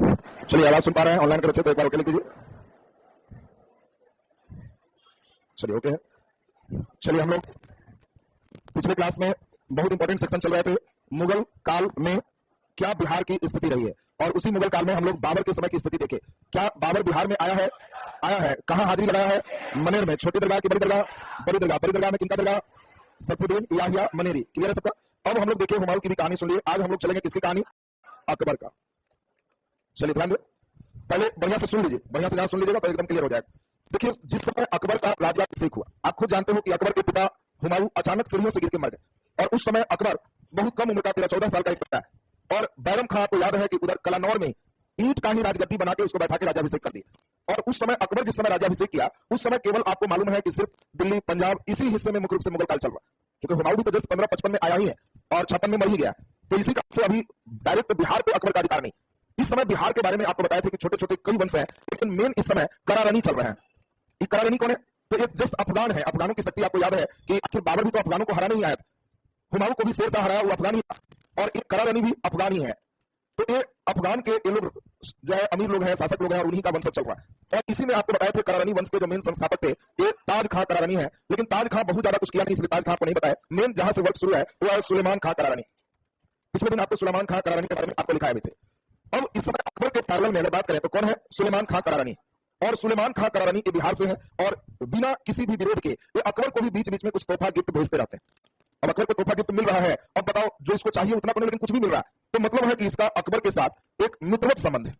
चलिए, आवाज सुन पा रहे हैं ऑनलाइन कर अच्छे तो एक बार ओके लिख दीजिए। चलिए ओके है। चलिए, हम लोग पिछले क्लास में बहुत इंपॉर्टेंट सेक्शन चल रहे थे, मुगल काल में क्या बिहार की स्थिति रही है, और उसी मुगल काल में हम लोग बाबर के समय की स्थिति देखे। क्या बाबर बिहार में आया है? आया है। कहां हाजिरी लगाया है? मनेर में। छोटी दरगाह की बड़ी दरगाह? बड़ी दरगाह। बड़ी दरगाह में किनका दरगाह? सरफुद्दीन याहिया मनेरी। क्लियर है सबका? अब हम लोग देखिए हुमायूं की भी कहानी सुन लिए। आज हम लोग चलेंगे किसकी कहानी? अकबर का। चलिए ध्यान दे, पहले बढ़िया से सुन लीजिए, बढ़िया से जहां सुन लीजिएगा तो एकदम क्लियर हो जाएगा। देखिए, जिस समय अकबर का राज्याभिषेक हुआ, आप खुद जानते हो कि अकबर के पिता हुमायूं अचानक सीढ़ियों से गिर के मर गए, और उस समय अकबर बहुत कम उम्र का 13-14 साल का एक बच्चा है, और बैरम खां आपको याद है कि उधर कलानौर में ईंट का ही राजगद्दी बना के उसको बैठा के राज्याभिषेक कर दिया। और उस समय अकबर जिस समय राज्याभिषेक किया, उस समय केवल आपको मालूम है कि सिर्फ दिल्ली, पंजाब, इसी हिस्से में मुख्य रूप से मुगल काल चल रहा, क्योंकि हुमायूं भी तो जस्ट 1555 में आया ही है और 56 में मर ही गया। तो इसी कारण से अभी डायरेक्ट बिहार पे अकबर का अधिकार नहीं। इस समय बिहार के बारे में आपको बताया था कि छोटे छोटे कई वंश हैं, लेकिन मेन इस समय करारनी चल रहे हैं। ये करारनी कौन है? तो ये जस्ट अफगान है। अफगानों की शक्ति आपको याद है कि आखिर बाबर भी तो अफगानों को हराने ही आया था, हुमायूं को भी शेर शाह हराया, वो अफगान ही था, और एक करारनी भी अफगान ही है। तो ये अफगान के ये लोग जो है अमीर लोग हैं, शासक लोग हैं, और उन्हीं का वंश चल रहा है। और इसी में आपको बताया थे करारनी वंश के जो मेन संस्थापक थे ये ताज खां करारनी है, लेकिन ताज खां बहुत ज्यादा कुछ किया नहीं, इसलिए ताज खां को नहीं बताया। मेन जहां से वर्क शुरू है वो है सुलेमान खां करारनी। पिछले दिन आपको सुलेमान खां करारनी के बारे में आपको लिखाए हुए थे। अब इस समय अकबर के पैरेलल में अगर बात करें तो कौन है? सुलेमान खां करारनी। और सुलेमान खां करारनी ये बिहार से है, और बिना किसी भी विरोध के ये अकबर को भी बीच बीच में कुछ तोहफा गिफ्ट भेजते रहते हैं। अब अकबर को तोहफा गिफ्ट मिल रहा है, अब बताओ जो इसको चाहिए उतना को नहीं, लेकिन कुछ भी मिल रहा है, तो मतलब है कि इसका अकबर के साथ एक मित्रवत संबंध है,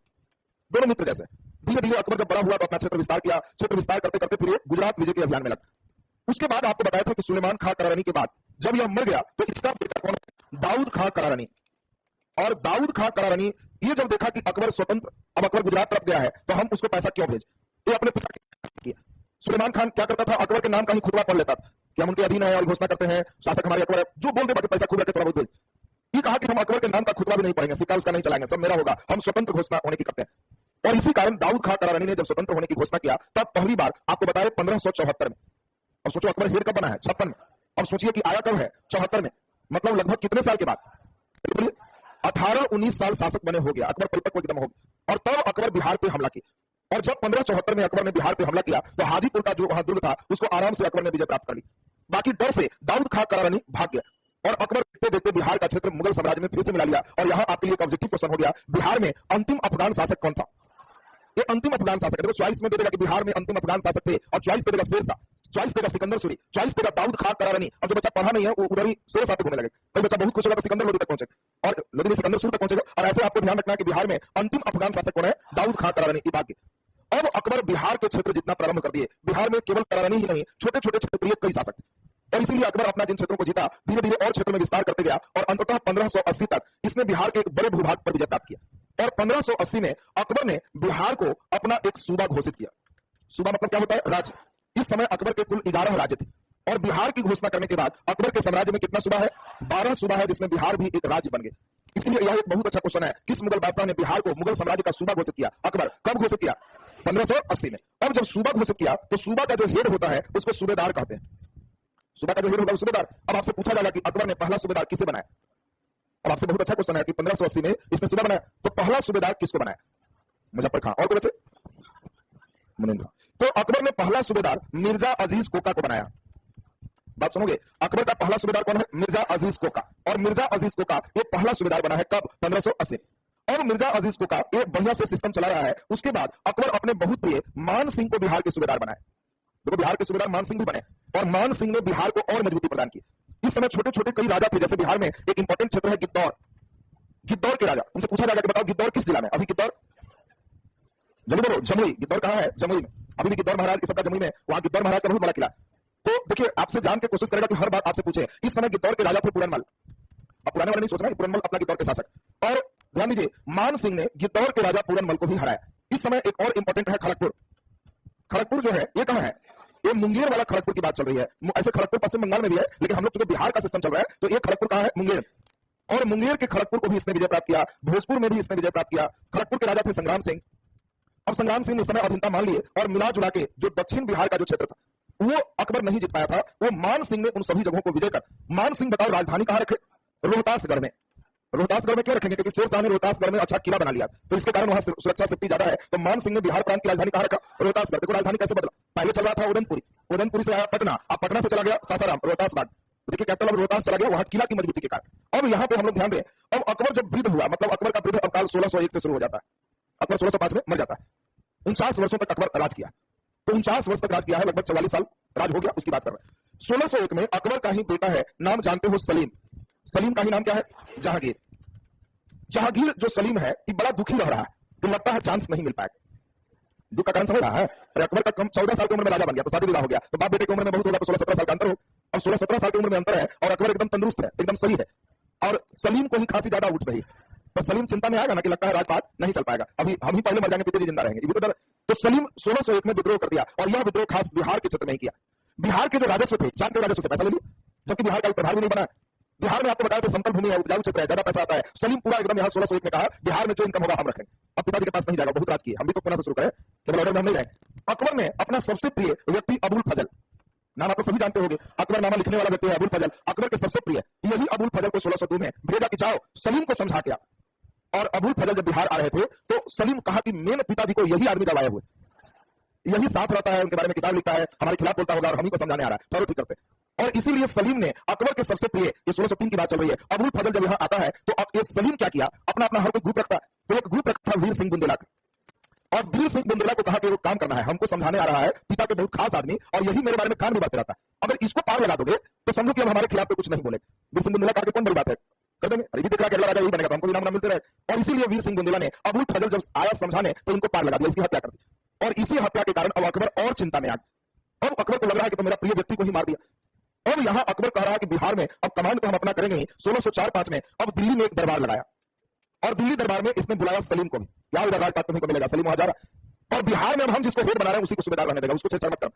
दोनों मित्र जैसे। धीरे धीरे अकबर जब बड़ा हुआ तो अपना क्षेत्र विस्तार किया, क्षेत्र विस्तार करते करते फिर ये गुजरात विजय के अभियान में लगा। उसके बाद आपको बताया था कि सुलेमान खां करारनी के बाद जब यह मर गया तो इसका बेटा कौन है? दाऊद खां करारनी। और दाऊद खां करारनी ये जब देखा कि अकबर स्वतंत्र, अब अकबर गुजरात तरफ गया है, तो हम उसको पैसा क्यों भेज, ये अपने पिता किया। सुलेमान खान क्या करता था? अकबर के नाम का ही खुतबा पढ़ लेता था कि हम उनके अधीन है और घोषणा करते हैं, शासक हमारे अकबर है, जो बोल दे बाकी पैसा खूब रखे थोड़ा बहुत भेज। ये कहा कि हम अकबर के नाम का खुतबा भी नहीं पढ़ेंगे, सिक्का उसका नहीं चलाएंगे, सब मेरा होगा, हम स्वतंत्र घोषणा होने की करते हैं। और इसी कारण दाऊद खां करारनी ने जब स्वतंत्र होने की घोषणा किया, तब पहली बार आपको बताया 1574 में। अब सोचो अकबर हेड कब बना है? 56 में। अब सोचिए कि आया कब है? 74 में। मतलब लगभग कितने साल के बाद? 18-19 साल शासक बने हो गया, अकबर परिपक्व एकदम हो गया। और तब अकबर बिहार पे हमला किया, और जब 1574 में अकबर ने बिहार पे हमला किया तो हाजीपुर का जो वहां दुर्ग था उसको आराम से अकबर ने विजय प्राप्त कर ली। बाकी डर से दाऊद खां करारनी भाग गया, और अकबर देखते देखते बिहार का क्षेत्र मुगल साम्राज्य में फिर से मिला लिया। और यहां आपके लिए एक ऑब्जेक्टिव क्वेश्चन हो गया, बिहार में अंतिम अफगान शासक कौन था? ये अंतिम अफगान शासक है। देखो चॉइस में दे देगा कि बिहार में अंतिम अफगान शासक थे, और चॉइस दे देगा शेर शाह, चॉइस देगा सिकंदर सूरी, चॉइस देगा दाऊद खां करारनी। अब जो बच्चा पढ़ा नहीं है वो उधर ही शेर शाह पे घूमने लगे। कोई बच्चा बहुत खुश होगा तो सिकंदर लोधी तक पहुंचेगा, और लोधी में सिकंदर सूरी तक पहुंचेगा। और ऐसे आपको ध्यान रखना है कि बिहार में अंतिम अफगान शासक कौन है? दाऊद खां करारनी। भाग्य अब अकबर बिहार के क्षेत्र जितना प्रारंभ कर दिए, बिहार में केवल करारनी ही नहीं, छोटे छोटे क्षेत्रीय कई शासक थे, और इसीलिए अकबर अपना जिन क्षेत्रों को जीता धीरे धीरे और क्षेत्र में विस्तार करते गया, और अंततः 1580 तक इसने बिहार के एक बड़े भूभाग पर विजय प्राप्त किया। और 1580 में अकबर ने बिहार को अपना एक सूबा घोषित किया। सूबा मतलब क्या होता है? राज्य। इस समय अकबर के कुल 11 राज्य थे, और बिहार की घोषणा करने के बाद अकबर के साम्राज्य में कितना सूबा है? 12 सूबा है, जिसमें बिहार भी एक राज्य बन गया। इसलिए यह एक बहुत अच्छा क्वेश्चन है, किस मुगल बादशाह ने बिहार को मुगल साम्राज्य का सूबा घोषित किया? अकबर। कब घोषित किया? 1580 में। अब जब सूबा घोषित किया तो सूबा का जो हेड होता है उसको सूबेदार कहते हैं। सूबा का जो हेड होगा सूबेदार। अब आपसे पूछा जाएगा कि अकबर ने पहला सूबेदार किसे बनाया? अब आपसे बहुत अच्छा क्वेश्चन है कि 1580 में इसने सूबा बनाया, तो पहला सूबेदार किसको बनाया? मुजफ्फर खां। और कोई बचे? मुनिंद्र। तो अकबर ने पहला सूबेदार मिर्जा अजीज कोका को बनाया। बात सुनोगे, अकबर का पहला सूबेदार कौन है? मिर्जा अजीज कोका। और मिर्जा अजीज कोका ये पहला सूबेदार बना है कब? 1580। और मिर्जा अजीज कोका एक बढ़िया से सिस्टम चला रहा है। उसके बाद अकबर अपने बहुत प्रिय मान सिंह को बिहार के सूबेदार बनाए। देखो बिहार के सूबेदार मान सिंह भी बने, और मान सिंह ने बिहार को और मजबूती प्रदान की। इस समय छोटे छोटे कई राजा थे, जैसे बिहार में एक इंपॉर्टेंट क्षेत्र है गिद्दौर। गिद्दौर के राजा, तुमसे पूछा जाएगा कि बताओ गिद्दौर किस जिला में? अभी गिद्दौर, जल्दी बोलो, जमुई। गिद्दौर कहां है? जमुई में। अभी भी गिद्दौर महाराज इस सबका जमुई में, वहां गिद्दौर महाराज का बहुत बड़ा किला। तो देखिए आपसे जान के कोशिश करेगा कि हर बात आपसे पूछे। इस समय गिद्दौर के राजा थे पूरनमल। अब पुराने वाले नहीं सोचना, पूरनमल अपना गिद्दौर के शासक। और ध्यान दीजिए, मान सिंह ने गिद्दौर के राजा पूरनमल को भी हराया। इस समय एक और इंपॉर्टेंट है खड़गपुर। खड़गपुर जो है ये कहां है? ये मुंगेर वाला खड़गपुर की बात चल रही है। ऐसे खड़गपुर पश्चिम बंगाल में भी है, लेकिन हम लोग चूंकि बिहार का सिस्टम चल रहा है तो ये खड़गपुर कहां है? मुंगेर। और मुंगेर के खड़गपुर को भी इसने विजय प्राप्त किया। भोजपुर में भी इसने विजय प्राप्त किया। खड़गपुर के राजा थे संग्राम सिंह। अब संग्राम सिंह ने इस समय अधीनता मान लिए, और मिला जुला के जो दक्षिण बिहार का जो क्षेत्र था वो अकबर नहीं जीत पाया था, वो मान सिंह ने उन सभी जगहों को विजय कर। मान सिंह बताओ राजधानी कहां रखे? रोहतासगढ़ में। रोहतासगढ़ में क्यों रखेंगे? क्योंकि शेर शाह ने रोहतासगढ़ में अच्छा किला बना लिया, तो इसके कारण वहां सुरक्षा सेफ्टी ज्यादा है। तो मान सिंह ने बिहार प्रांत की राजधानी कहां रखा? रोहतासगढ़। देखो राजधानी कैसे बदला, पहले चल रहा था उदनपुरी, उदनपुरी से आया पटना, अब पटना से चला गया सासाराम, रोहतास बाग। तो देखिए कैपिटल अब रोहतास चला गया, वहां किला की मजबूती के कारण। अब यहाँ पे हम लोग ध्यान दें, अब अकबर जब वृद्ध हुआ, मतलब अकबर का वृद्ध अवकाल 1601 से शुरू हो जाता है, अकबर 1605 में मर जाता है। 49 वर्षों तक अकबर राज किया, तो 49 वर्ष तक राज किया है, लगभग 44 साल राज हो गया, उसकी बात कर रहे हैं। 1601 में अकबर का ही बेटा है, नाम जानते हो सलीम, सलीम का ही नाम क्या है? जहांगीर। जहांगीर जो सलीम है ये बड़ा दुखी रह रहा है, तो लगता है चांस नहीं मिल पाएगा। दुख का कारण समझ रहा है? अरे अकबर का कम 14 साल की उम्र में राजा बन गया, तो शादी विवाह हो गया, तो बाप बेटे की उम्र में बहुत होगा, तो 16-17 साल का अंतर हो। अब 16-17 साल की उम्र में अंतर है, और अकबर एकदम तंदुरुस्त है, एकदम सही है, और सलीम को ही खांसी ज्यादा उठ रही, तो सलीम चिंता में आएगा ना कि लगता है राजपाट नहीं चल पाएगा, अभी हम ही पहले मर जाएंगे, पिताजी जिंदा रहेंगे, ये भी तो डर। तो सलीम 1601 में विद्रोह कर दिया, और यह विद्रोह खास बिहार के क्षेत्र में ही किया। बिहार के जो राजस्व थे, जानते हो, राजस्व से पैसा ले लिया, जबकि बिहार का प्रभार भी नहीं बना। बिहार में आपको बताया था समतल भूमि है, उपजाऊ क्षेत्र है, ज्यादा पैसा आता है। सलीम पूरा एकदम यहाँ 1601 में कहा बिहार में जो इनकम होगा हम रखेंगे, अब पिताजी के पास नहीं जाएगा, बहुत राज किए, हम भी तो पुनः से शुरू करें, केवल ऑर्डर में हम नहीं रहे। अकबर ने अपना सबसे प्रिय व्यक्ति अबुल फजल, नाम आप लोग सभी जानते होंगे, अकबरनामा लिखने वाला व्यक्ति है अबुल फजल, अकबर के सबसे प्रिय, यही अबुल फजल को 1602 में भेजा कि जाओ सलीम को समझा के। और अबुल फजल जब बिहार आ रहे थे तो सलीम कहा कि मेन पिताजी को यही आदमी गवाए हुए, यही साथ रहता है, उनके बारे में किताब लिखता है, हमारे खिलाफ बोलता होगा और हम ही को समझाने आ रहा है, फॉरवर्ड करते। और इसीलिए सलीम ने अकबर के सबसे प्रिय, ये 1603 की बात चल रही है, अबुल फजल जब यहाँ आता है तो अब ये सलीम क्या किया, अपना अपना हर कोई ग्रुप रखता है, तो एक ग्रुप रखा वीर सिंह बुंदेला का, और वीर सिंह बुंदेला को कहा कि वो काम करना है, हमको समझाने आ रहा है, पिता के बहुत खास आदमी, और यही मेरे बारे में कान भी बात रहता है, अगर इसको पार लगा दोगे तो समझो कि अब हमारे खिलाफ कुछ नहीं बोले। वीर सिंह बुंदेला कहा कौन बड़ी बात है, कर देंगे, अरे भी दिख रहा है कि अगला राजा यही बनेगा, तो हमको भी नाम मिलते रहे। और इसीलिए वीर सिंह बुंदेला ने अबुल फजल जब आया समझाने तो इनको पार लगा दिया, इसकी हत्या कर दी, और इसी हत्या के कारण अब अकबर और चिंता में आ गया। अब अकबर को लग रहा है कि तो मेरा प्रिय व्यक्ति को ही मार दिया। अब यहां अकबर कह रहा है कि बिहार में अब कमांड तो हम अपना करेंगे ही। 1604-5 में अब दिल्ली में एक दरबार लगाया, और दिल्ली दरबार में इसने बुलाया सलीम को भी, क्या उधर राजपाट तुम्हें को मिलेगा, सलीम वहां जा रहा, और बिहार में अब हम जिसको हेड बना रहे हैं उसी को सूबेदार रहने देगा, उसको छेड़छाड़ मत कर।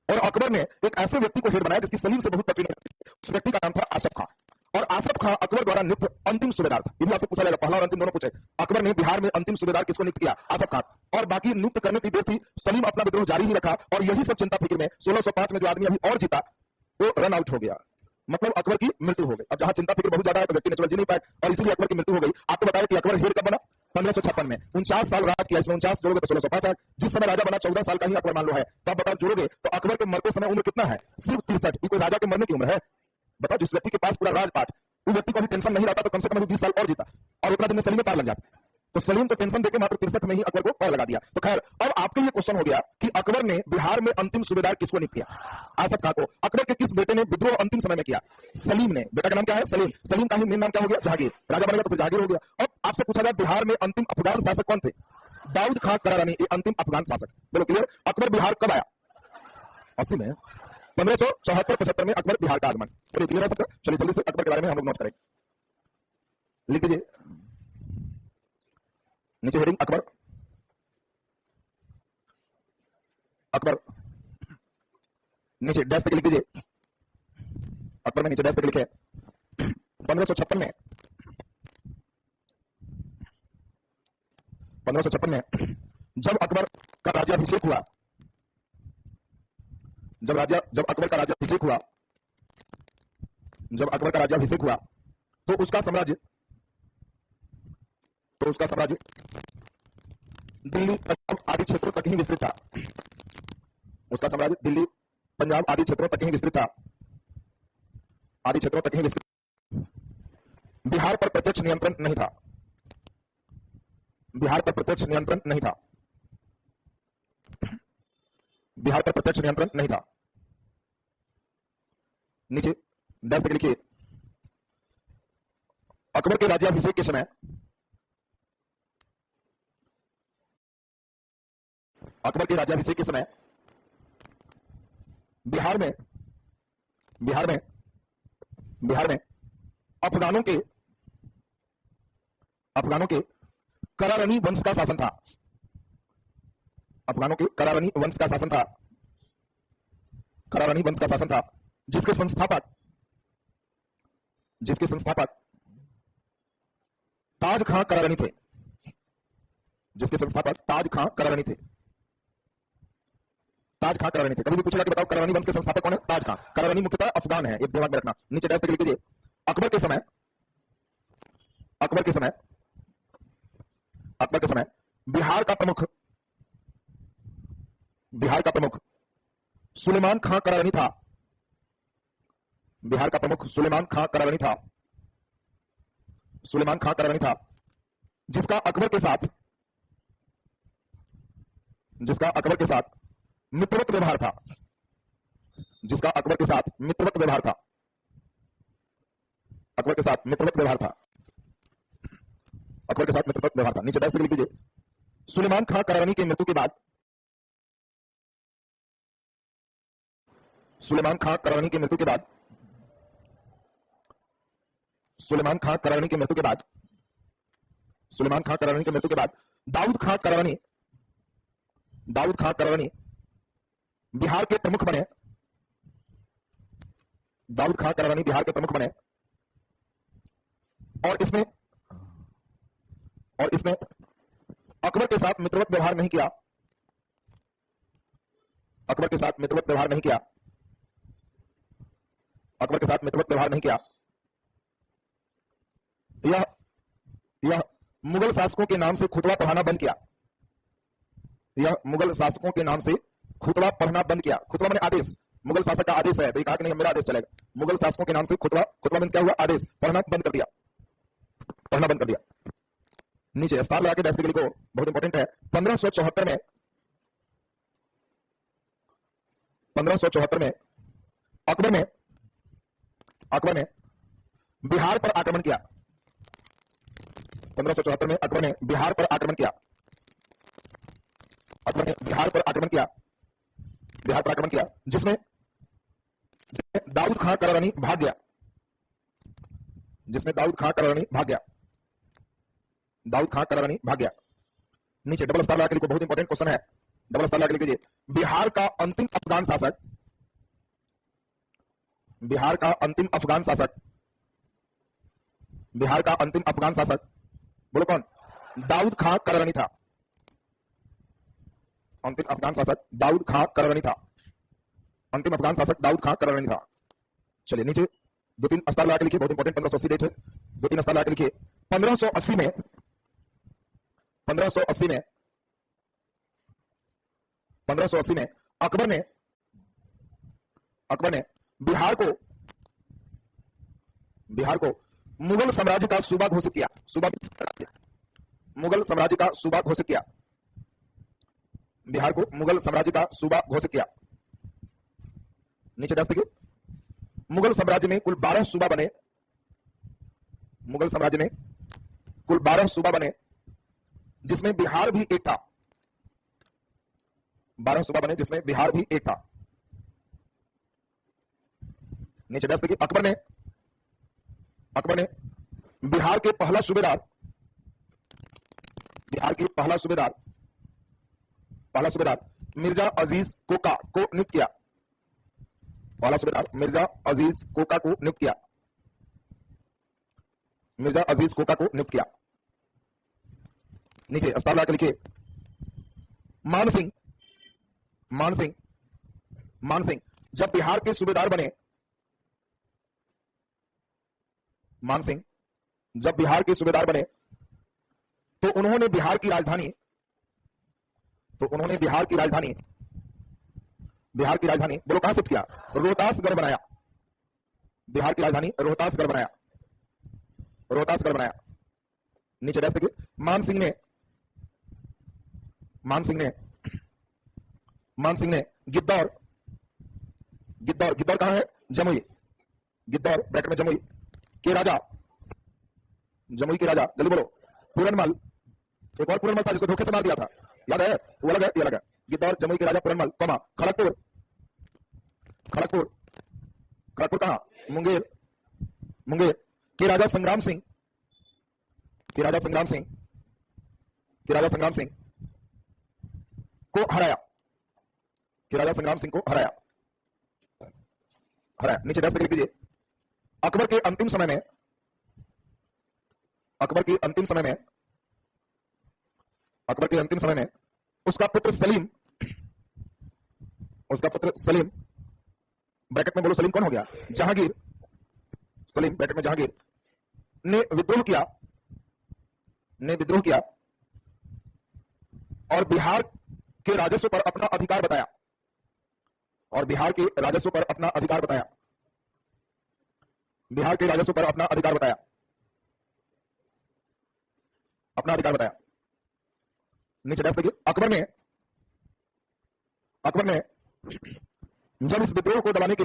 और अकबर ने एक ऐसे व्यक्ति को हेड बनाया जिसकी सलीम से बहुत पटरी नहीं थी, उस व्यक्ति का नाम था आसफ खां, और आसफ खां अकबर द्वारा नियुक्त अंतिम सूबेदार था। ये भी आपसे पूछा जाएगा, पहला और अंतिम दोनों पूछे। अकबर ने बिहार में अंतिम सूबेदार किसको नियुक्त किया? आसफ खां। और बाकी नियुक्त करने की देर थी, सलीम अपना विद्रोह जारी ही रखा, और यही सब चिंता फिक्र में 1605 में जो आदमी अभी और जीता वो रन आउट हो गया, मतलब अकबर की मृत्यु हो गई। अब जहां चिंता फिक्र बहुत ज्यादा है तो व्यक्ति नेचुरल जी नहीं पाए, और इसीलिए अकबर की मृत्यु हो गई। आपको बताया कि अकबर हेड कब बना? 1556 में। 49 साल राज किया, इसमें 49 जोड़ोगे तो 1605 आए। जिस समय राजा बना 14 साल का ही अकबर मान लो है, तो आप बताओ जोड़ोगे तो अकबर के मरते समय उम्र कितना है? सिर्फ 63। ये कोई राजा के मरने की उम्र है? बताओ, जिस व्यक्ति के पास पूरा राजपाट, उस व्यक्ति को भी टेंशन नहीं रहता तो कम से कम 20 साल और जीता, और उतना दिन में सलीम में पार लग जाता। तो सलीम तो टेंशन देके मात्र 63 में ही अकबर को पार लगा दिया। तो खैर, अब आपके लिए क्वेश्चन हो गया कि अकबर ने बिहार में अंतिम सूबेदार किसको नियुक्त किया? आसफ खां को। अकबर के किस बेटे ने विद्रोह अंतिम समय में किया? सलीम ने। बेटा का नाम क्या है? सलीम। सलीम का ही मेन नाम क्या हो गया? जहांगीर। राजा बनेगा तो फिर जहांगीर हो गया। अब आपसे पूछा जाए बिहार में अंतिम अफगान शासक कौन थे? दाऊद खां करारानी, ये अंतिम अफगान शासक। बोलो क्लियर? अकबर बिहार कब आया? 80 में। 1574-75 में अकबर बिहार का आगमन। बोलो क्लियर है सबका? चलिए जल्दी से अकबर के बारे में हम लोग नोट करेंगे, लिख दीजिए नीचे हेडिंग अकबर। अकबर नीचे डैश तक लिख दीजिए, अकबर में नीचे डैश तक लिखे 1556 में 1556 में जब अकबर का राज्याभिषेक हुआ, जब अकबर का राज्याभिषेक हुआ तो उसका साम्राज्य दिल्ली पंजाब आदि क्षेत्रों तक ही विस्तृत था। उसका साम्राज्य दिल्ली पंजाब आदि क्षेत्रों तक ही विस्तृत था, बिहार पर प्रत्यक्ष नियंत्रण नहीं था। बिहार पर प्रत्यक्ष नियंत्रण नहीं था। नीचे डैश तक लिखिए, अकबर के राज्याभिषेक के समय बिहार में अफगानों के करारनी वंश का शासन था। अफगानों के करारनी वंश का शासन था, जिसके संस्थापक ताज खां करारनी थे। कभी भी पूछेगा कि बताओ करारनी वंश के संस्थापक कौन है? ताज खां। करारनी मुख्यतः अफगान है, एक दिमाग में रखना। नीचे डैश तक लिख दीजिए, अकबर के समय अकबर के समय बिहार का प्रमुख सुलेमान खां करारनी था। बिहार का प्रमुख सुलेमान खां करारनी था, जिसका अकबर के साथ मित्रवत व्यवहार था। नीचे डैश लिख लीजिए। सुलेमान खां करारनी की मृत्यु के बाद सुलेमान खां करारनी की मृत्यु के बाद दाऊद खां करारनी बिहार के प्रमुख बने। और इसने अकबर के साथ मित्रवत व्यवहार नहीं किया। यह मुगल शासकों के नाम से खुतबा पढ़ाना बंद किया। खुतबा माने आदेश। मुगल शासक का आदेश है तो ये कहा कि नहीं मेरा आदेश चलेगा। मुगल शासकों के नाम से खुतबा मींस क्या हुआ? आदेश। पढ़ना बंद कर दिया। नीचे स्टार लगा के डैश लिखो, बहुत इंपॉर्टेंट है। 1574 में अकबर ने बिहार पर आक्रमण किया। 1574 में अकबर ने बिहार पर आक्रमण किया। जिसमें दाऊद खां करारनी भाग गया। नीचे डबल स्टार लगा के लिखो, बहुत इंपॉर्टेंट क्वेश्चन है। डबल स्टार लगा के लिख दीजिए। बिहार का अंतिम अफगान शासक बोलो कौन? दाऊद खां करारनी था। अंतिम अफगान शासक दाऊद खां करारनी था। चलिए नीचे 2-3 स्टार लगा के लिखिए, बहुत इंपॉर्टेंट। 1580 डेट है, 2-3 स्टार लगा के लिखिए। 1580 में अकबर ने बिहार को मुगल साम्राज्य का सूबा घोषित किया। बिहार को मुगल साम्राज्य का सूबा घोषित किया। नीचे देखिए, मुगल साम्राज्य में कुल 12 सूबा बने। जिसमें बिहार भी एक था। 12 सूबा बने जिसमें बिहार भी एक था। नीचे देखिए, अकबर ने बिहार के पहला सूबेदार मिर्जा अजीज कोका को नियुक्त किया। नीचे अस्तार लगा के लिखिए। मान सिंह जब बिहार के सूबेदार बने तो उन्होंने बिहार की राजधानी बोलो कहां शिफ्ट किया? रोहतासगढ़ बनाया। बिहार की राजधानी रोहतासगढ़ बनाया। नीचे डैश देखिए, मान सिंह ने गिद्दौर कहां है? जमुई। गिद्दौर ब्रैकेट में जमुई के राजा, जल्दी बोलो, पूरनमल। एक और पूरनमल था जिसको धोखे से मार दिया था, याद है? वो अलग है, ये अलग है। गिद्दौर जमुई के राजा पूरनमल, खड़गपुर कहां? मुंगेर के राजा संग्राम सिंह को हराया। नीचे डैश लिख दीजिए। अकबर के अंतिम समय में उसका पुत्र सलीम ब्रैकेट में बोलो सलीम कौन हो गया? जहांगीर। सलीम ब्रैकेट में जहांगीर ने विद्रोह किया। ने विद्रोह किया और बिहार के राजस्व पर अपना अधिकार बताया, और बिहार के राजस्व पर अपना अधिकार बताया, बिहार के राजस्व पर अपना अधिकार बताया, अपना अधिकार बताया। नीचे डैश देखिए, अकबर ने जब इस विद्रोह को दबाने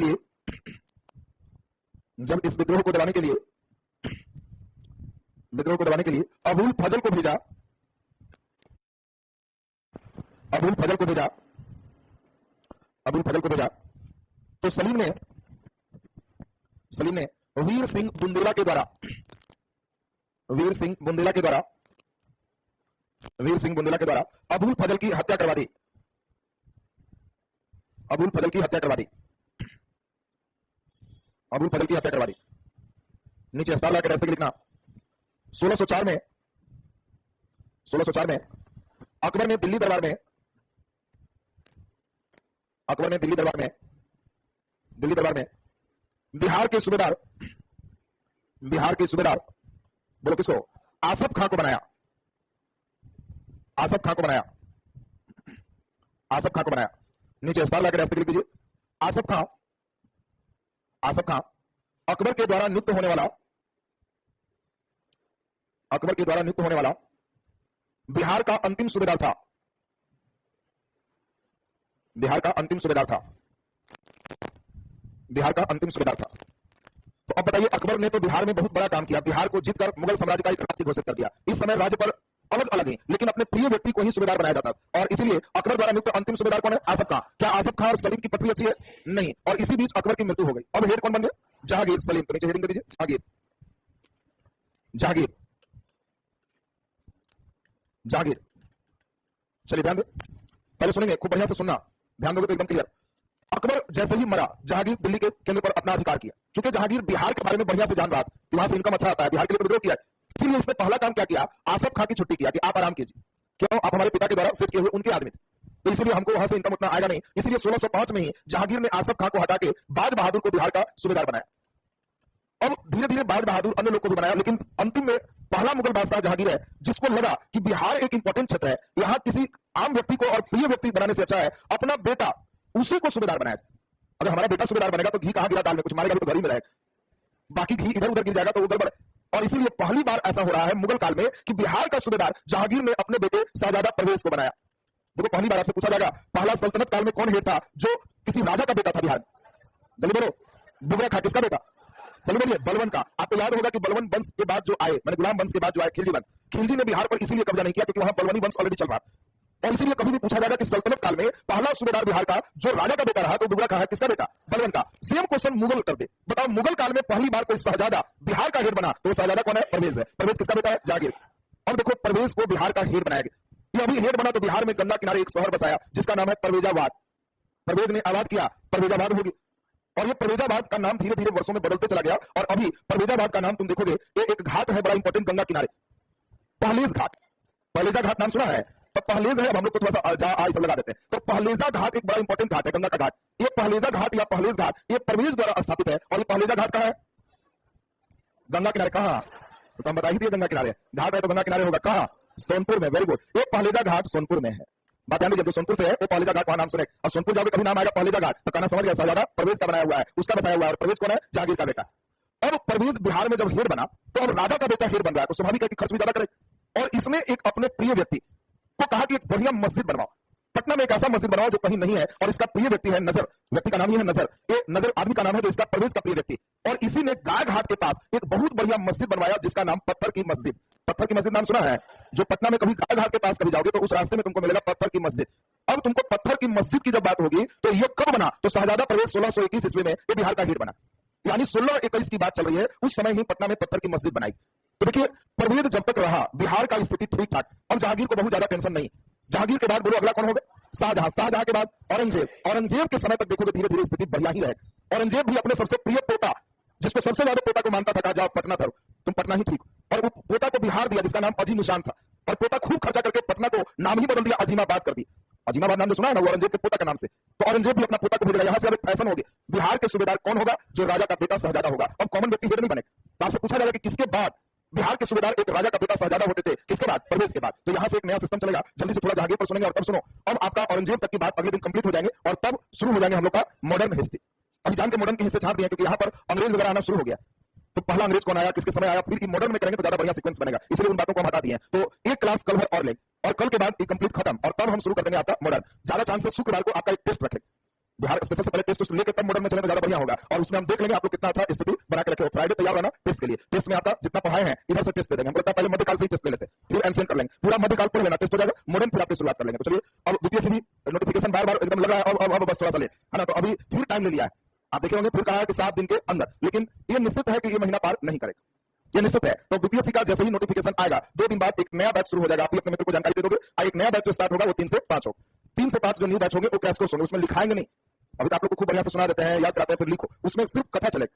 के लिए अबुल फजल को भेजा, तो सलीम ने वीर सिंह बुंदेला के द्वारा अबुल फजल की हत्या करवा दी, नीचे स्टार लाकर ऐसे लिखना। 1604 में अकबर ने दिल्ली दरबार में बिहार के सूबेदार बोलो किसको, आसफ खां को बनाया, नीचे स्टार लाकर ऐसे लिख दीजिए। आसफ खां अकबर के द्वारा नियुक्त होने वाला बिहार का अंतिम सूबेदार था, तो अब बताइए, अकबर ने तो बिहार में बहुत बड़ा काम किया, बिहार को जीतकर मुगल साम्राज्य का एक राज्य घोषित कर दिया। इस समय राज्य पर अलग अलग ही, लेकिन अपने प्रिय व्यक्ति को ही सूबेदार बनाया जाता था, और इसीलिए अकबर द्वारा नियुक्त अंतिम सूबेदार कौन है, आसफ खां। क्या आसफ खां और सलीम की पटरी अच्छी है? नहीं। और इसी बीच अकबर की मृत्यु हो गई। अब हेड कौन बन गया, जहांगीर। सलीम तो नीचे हेडिंग दे दीजिए, जहांगीर। चलिए ध्यान दे, पहले सुनेंगे, खूब बढ़िया से सुनना, ध्यान दोगे तो एकदम क्लियर। अकबर जैसे ही मरा, जहांगीर दिल्ली के केंद्र पर अपना अधिकार किया। चूंकि जहांगीर बिहार के बारे में बढ़िया से जान रहा था, वहां से इनकम अच्छा आता है, बिहार के लिए विद्रोह किया, इसीलिए इसने पहला काम क्या किया, आसफ खां की छुट्टी किया कि आप आराम कीजिए। क्यों, आप हमारे पिता के द्वारा सेट किए हुए उनके आदमी थे, तो इसीलिए हमको वहां से इनकम उतना आएगा नहीं। इसलिए 1605 में ही जहांगीर ने आसफ खां को हटा के बाज बहादुर को बिहार का सूबेदार बनाया। अब धीरे धीरे बाज बहादुर अन्य लोग को भी बनाया, लेकिन अंतिम में पहला मुगल बादशाह जहांगीर है, जिसको लगा कि बिहार एक इंपॉर्टेंट क्षेत्र है, यहां किसी आम व्यक्ति को और प्रिय व्यक्ति बनाने से अच्छा है अपना बेटा उसी को सूबेदार बनाया। अगर हमारा बेटा सूबेदार बनेगा तो घी कहां गिरा दाल में, कुछ मारेगा भी तो घर ही में रहेगा, बाकी घी इधर उधर गिर जाएगा तो वो गड़बड़। और इसीलिए पहली बार ऐसा हो रहा है मुगल काल में कि बिहार का सूबेदार जहांगीर ने अपने बेटे शाहजादा परवेज को बनाया। देखो, पहली बार आपसे पूछा जाएगा, पहला सल्तनत काल में कौन हेड था जो किसी राजा का बेटा था बिहार? जल्दी बोलो, बुगरा खा किसका बेटा? चलो बोलिए, बलवन का। आपको याद होगा कि बलवन वंश के बाद जो आए, मैंने गुलाम वंश के बाद जो आए खिलजी वंश, खिलजी ने बिहार पर इसीलिए कब्जा नहीं किया क्योंकि वहां बलवनी वंश ऑलरेडी चल रहा। और इसीलिए कभी भी पूछा जाएगा कि सल्तनत काल में पहला सूबेदार बिहार का जो राजा का बेटा रहा, तो बुगरा खा है किसका बेटा? बलवन का। सेम क्वेश्चन मुगल कर दे, बताओ मुगल काल में पहली बार कोई शहजादा बिहार का हेड बना, तो वो शहजादा कौन है? परवेज है। परवेज किसका बेटा है? जहांगीर। अब देखो, परवेज को बिहार का हेड बनाया गया। ये अभी हेड बना तो बिहार में गंगा किनारे एक शहर बसाया जिसका नाम है परवेजाबाद। परवेज ने आबाद किया, परवेजाबाद होगी। और ये परवेजाबाद का नाम धीरे धीरे वर्षों में बदलते चला गया, और अभी परवेजाबाद का नाम तुम देखोगे, ये एक घाट है बड़ा इंपॉर्टेंट गंगा किनारे, पहलेज घाट। पहलेजा घाट नाम सुना है? तो पहलेज है, अब हम लोग को थोड़ा सा जा सब लगा देते हैं। तो पहलेजा घाट एक बड़ा इंपॉर्टेंट घाट है, गंगा का घाट। ये पहलेजा घाट या पहलेज घाट ये परवेज द्वारा स्थापित है। और ये पहलेजा घाट कहां है? गंगा किनारे। कहां? तो हम बता ही दिए, गंगा किनारे घाट है तो गंगा किनारे होगा। कहां? सोनपुर में। वेरी गुड, ये पहलेजा घाट सोनपुर में है। बात ध्यान दीजिए, जो सोनपुर से है वो पहलेजा घाट, वहां नाम सुने। और सोनपुर जाओगे कभी नाम आएगा पहलेजा घाट, तो कहना समझ गया, शहजादा परवेज का बनाया हुआ है, उसका बसाया हुआ है। और परवेज कौन है? जहांगीर का बेटा। अब परवेज बिहार में जब हेड बना, तो अब राजा का बेटा हेड बन रहा है, तो स्वाभाविक है कि खर्च भी ज्यादा करे। और इसने एक अपने प्रिय व्यक्ति को कहा कि एक बढ़िया मस्जिद बनवाओ, पटना में एक ऐसा मस्जिद बनवाओ जो कहीं नहीं है, और इसका प्रिय व्यक्ति है नजर। व्यक्ति का नाम ही है नजर, ये नजर आदमी का नाम है जो इसका परवेज का प्रिय व्यक्ति। और इसी ने गाय घाट के पास एक बहुत बढ़िया मस्जिद बनवाया जिसका नाम पत्थर की मस्जिद। पत्थर की मस्जिद नाम सुना है? जो पटना में कभी गाय घाट के पास कभी जाओगे तो उस रास्ते में तुमको मिलेगा पत्थर की मस्जिद। अब तुमको पत्थर की मस्जिद की जब बात होगी तो ये कब बना? तो शहजादा परवेज 1621 ईस्वी में ये बिहार का हेड बना, यानी 1621 की बात चल रही है, उस समय ही पटना में पत्थर की मस्जिद बनाई। तो देखिए, परवेज जब तक रहा बिहार का स्थिति ठीक ठाक। अब जहांगीर को बहुत ज्यादा टेंशन नहीं। जहांगीर के बाद बोलो अगला कौन होगा? शाहजहां। शाहजहां के बाद औरंगजेब। औरंगजेब के समय तक देखोगे धीरे धीरे स्थिति बढ़िया ही रहे। औरंगजेब भी अपने सबसे प्रिय पोता, जिसको सबसे ज्यादा पोता को मानता था, कहा जाओ पटना धरो, तुम पटना ही ठीक। और वो पोता को बिहार दिया जिसका नाम अजीम निशान था। और पोता खूब खर्चा करके पटना को नाम ही बदल दिया, अजीमाबाद कर दी। अजीमाबाद नाम जो सुना है ना, वो औरंगजेब के पोता के नाम से। तो औरंगजेब भी अपना पोता को भेजा। यहां से अब एक फैशन हो गया, बिहार के सूबेदार कौन होगा? जो राजा का बेटा शहजादा होगा। अब कॉमन व्यक्ति हेड नहीं बने। तो आपसे पूछा जाएगा कि किसके बाद बिहार के सूबेदार एक राजा का बेटा शहजादा होते थे, किसके बाद? परवेज के बाद। तो यहाँ से एक नया सिस्टम चलेगा। जल्दी से थोड़ा जहांगीर पर सुनेंगे और तब सुनो। अब आपका औरंगजेब तक की बात अगले दिन कंप्लीट हो जाएंगे और तब शुरू हो जाएंगे हम लोग का मॉडर्न हिस्ट्री। अभी जान के मॉडर्न के हिस्से छाट दिए क्योंकि यहाँ पर अंग्रेज वगैरह आना शुरू हो गया। तो पहला अंग्रेज कौन आया, किसके समय आया, फिर मॉडर्न में करेंगे तो ज्यादा बढ़िया सीक्वेंस बनेगा, इसलिए उन बातों को हम हटा दिए। तो एक क्लास कल भर और लेंगे और कल के बाद ये कंप्लीट खत्म और तब हम शुरू कर देंगे आपका मॉडर्न। ज्यादा चांस है शुक्रवार को आपका एक टेस्ट रखें, बिहार स्पेशल से पहले टेस्ट लेके तब मॉडर्न में चले तो ज्यादा बढ़िया होगा और उसमें हम देख लेंगे आप लोग कितना अच्छा स्थिति बना के रखे हो। फ्राइडे तैयार रहना टेस्ट के लिए। टेस्ट में आपका जितना पढ़ाए हैं इधर से टेस्ट दे देंगे। हम पहले मध्यकाल से ही टेस्ट ले लेते हैं, फिर एंशिएंट कर लेंगे, पूरा मध्यकाल पढ़ लेना, टेस्ट हो जाएगा, मॉडर्न फिर आपकी शुरुआत कर लेंगे। तो चलिए अब बीपीएससी भी नोटिफिकेशन बार बार एकदम लगा है, अब बस थोड़ा सा लेट है ना, तो अभी फिर टाइम ले लिया है। आप देखे होंगे फिर कहा है कि 7 दिन के अंदर, लेकिन ये निश्चित है कि ये महीना पार नहीं करेगा, ये निश्चित है। तो बीपीएससी का जैसे ही नोटिफिकेशन आएगा 2 दिन बाद एक नया बैच शुरू हो जाएगा। आप अपने मित्र को जानकारी दे दोगे, एक नया बैच जो स्टार्ट होगा वो 3 से 5 होगा। 3 से 5 जो न्यू बैच होंगे वो क्रैश कोर्स होंगे, उसमें लिखाएंगे नहीं। अभी तो आप लोग को खूब बढ़िया से सुना देते हैं, याद कराते हैं, फिर लिखो, उसमें सिर्फ कथा चलेगा,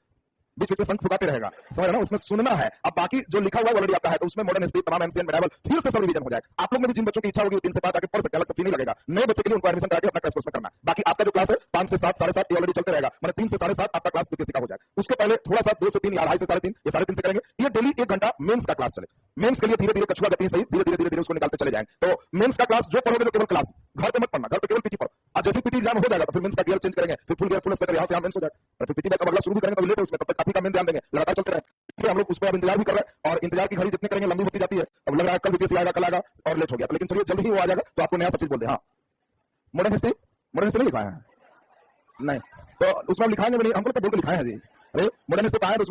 बीच बीच में शंख फुकाते रहेगा, समझ रहे ना, उसमें सुनना है। अब बाकी जो लिखा हुआ ऑलरेडी आपका है, तो उसमें मॉडर्न हिस्ट्री तमाम एंशिएंट मेडिवल फिर से सब रिवीजन हो जाएगा। आप लोग में भी जिन बच्चों की इच्छा होगी 3 से 5 आके पढ़ सकते हैं, अलग से फी नहीं लगेगा। नए बच्चे के लिए उनको एडमिशन करा के अपना क्रैश कोर्स में करना। बाकी आपका जो क्लास है 5 से 7 7:30 ये ऑलरेडी चलते रहेगा, मतलब 3 से 7:30 आपका क्लास बीपीएससी का हो जाएगा। उसके पहले थोड़ा सा 2 से 3 या 2.5 से 3.5 ये 3.5 से करेंगे। ये डेली 1 घंटा मेंस का क्लास चले। मेंस के लिए धीरे धीरे कछुआ गति सही धीरे धीरे उसको निकालते चले जाएंगे। तो मेंस का क्लास जो पढ़ोगे तो केवल क्लास, घर पे मत पढ़ना, घर पे केवल पीटी पढ़ो। अब जैसे पीटी एग्जाम हो जाएगा तो फिर मेंस का गियर चेंज करेंगे, फिर फुल गियर फुल स्पेक्टर यहाँ से मेंस हो जाएगा, और फिर पीटी बैच अगला शुरू भी करेंगे तो लेट उसमें, तब तक आप ही का मेन ध्यान देंगे, लगातार चलते रहेंगे। हम लोग उस पर अब इंतजार भी कर रहे हैं और इंतजार की घड़ी जितने करेंगे लंबी होती जाती है। अब लग रहा है कल बीपीएससी आएगा, कल आएगा और लेट हो गया, तो लेकिन चलिए जल्दी ही वो आ जाएगा तो आपको नया सब चीज बोल दे। हाँ मॉडर्न हिस्ट्री नहीं लिखा है, नहीं तो उसमें लिखाएंगे भी नहीं, हमको तो बोल के लिखाए हैं जी। अरे मॉडर्न हिस्ट्री कहाँ है तो